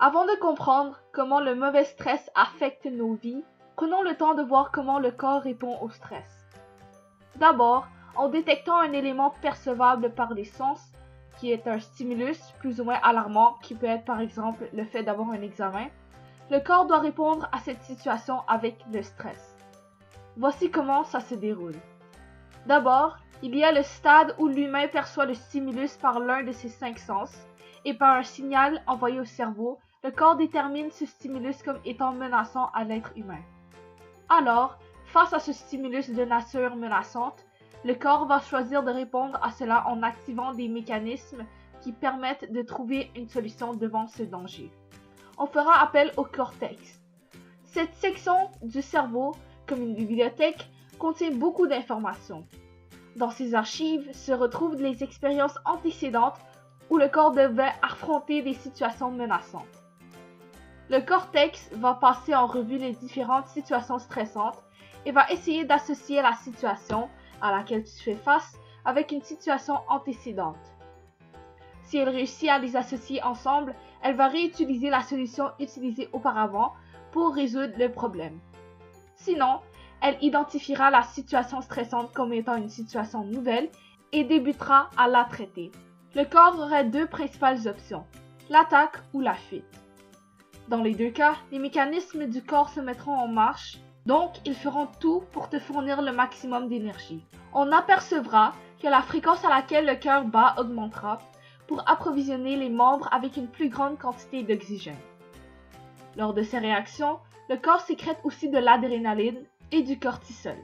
Avant de comprendre comment le mauvais stress affecte nos vies, prenons le temps de voir comment le corps répond au stress. D'abord, en détectant un élément percevable par les sens, qui est un stimulus plus ou moins alarmant, qui peut être par exemple le fait d'avoir un examen, le corps doit répondre à cette situation avec le stress. Voici comment ça se déroule. D'abord, il y a le stade où l'humain perçoit le stimulus par l'un de ses 5 sens, et par un signal envoyé au cerveau, le corps détermine ce stimulus comme étant menaçant à l'être humain. Alors, face à ce stimulus de nature menaçante, le corps va choisir de répondre à cela en activant des mécanismes qui permettent de trouver une solution devant ce danger. On fera appel au cortex. Cette section du cerveau, comme une bibliothèque, contient beaucoup d'informations. Dans ces archives se retrouvent les expériences antécédentes où le corps devait affronter des situations menaçantes. Le cortex va passer en revue les différentes situations stressantes et va essayer d'associer la situation à laquelle tu fais face avec une situation antécédente. Si elle réussit à les associer ensemble, elle va réutiliser la solution utilisée auparavant pour résoudre le problème. Sinon, elle identifiera la situation stressante comme étant une situation nouvelle et débutera à la traiter. Le corps aurait deux principales options, l'attaque ou la fuite. Dans les deux cas, les mécanismes du corps se mettront en marche, donc ils feront tout pour te fournir le maximum d'énergie. On apercevra que la fréquence à laquelle le cœur bat augmentera pour approvisionner les membres avec une plus grande quantité d'oxygène. Lors de ces réactions, le corps sécrète aussi de l'adrénaline et du cortisol.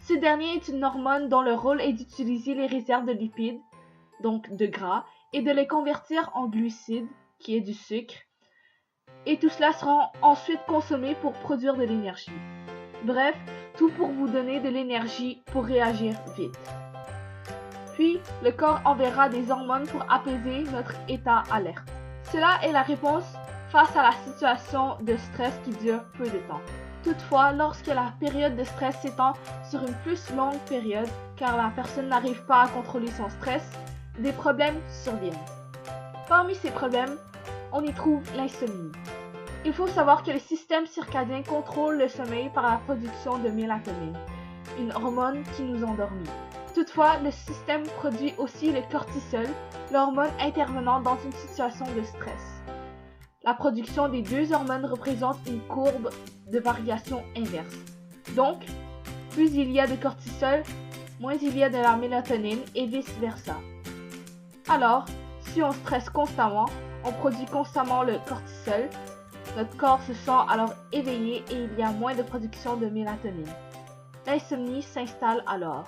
Ce dernier est une hormone dont le rôle est d'utiliser les réserves de lipides, donc de gras, et de les convertir en glucides, qui est du sucre, et tout cela sera ensuite consommé pour produire de l'énergie. Bref, tout pour vous donner de l'énergie pour réagir vite. Puis, le corps enverra des hormones pour apaiser notre état alerte. Cela est la réponse face à la situation de stress qui dure peu de temps. Toutefois, lorsque la période de stress s'étend sur une plus longue période, car la personne n'arrive pas à contrôler son stress, des problèmes surviennent. Parmi ces problèmes, on y trouve l'insomnie. Il faut savoir que le système circadien contrôle le sommeil par la production de mélatonine, une hormone qui nous endormit. Toutefois, le système produit aussi le cortisol, l'hormone intervenant dans une situation de stress. La production des deux hormones représente une courbe de variation inverse. Donc, plus il y a de cortisol, moins il y a de la mélatonine et vice-versa. Alors, si on stresse constamment, on produit constamment le cortisol, notre corps se sent alors éveillé et il y a moins de production de mélatonine. L'insomnie s'installe alors.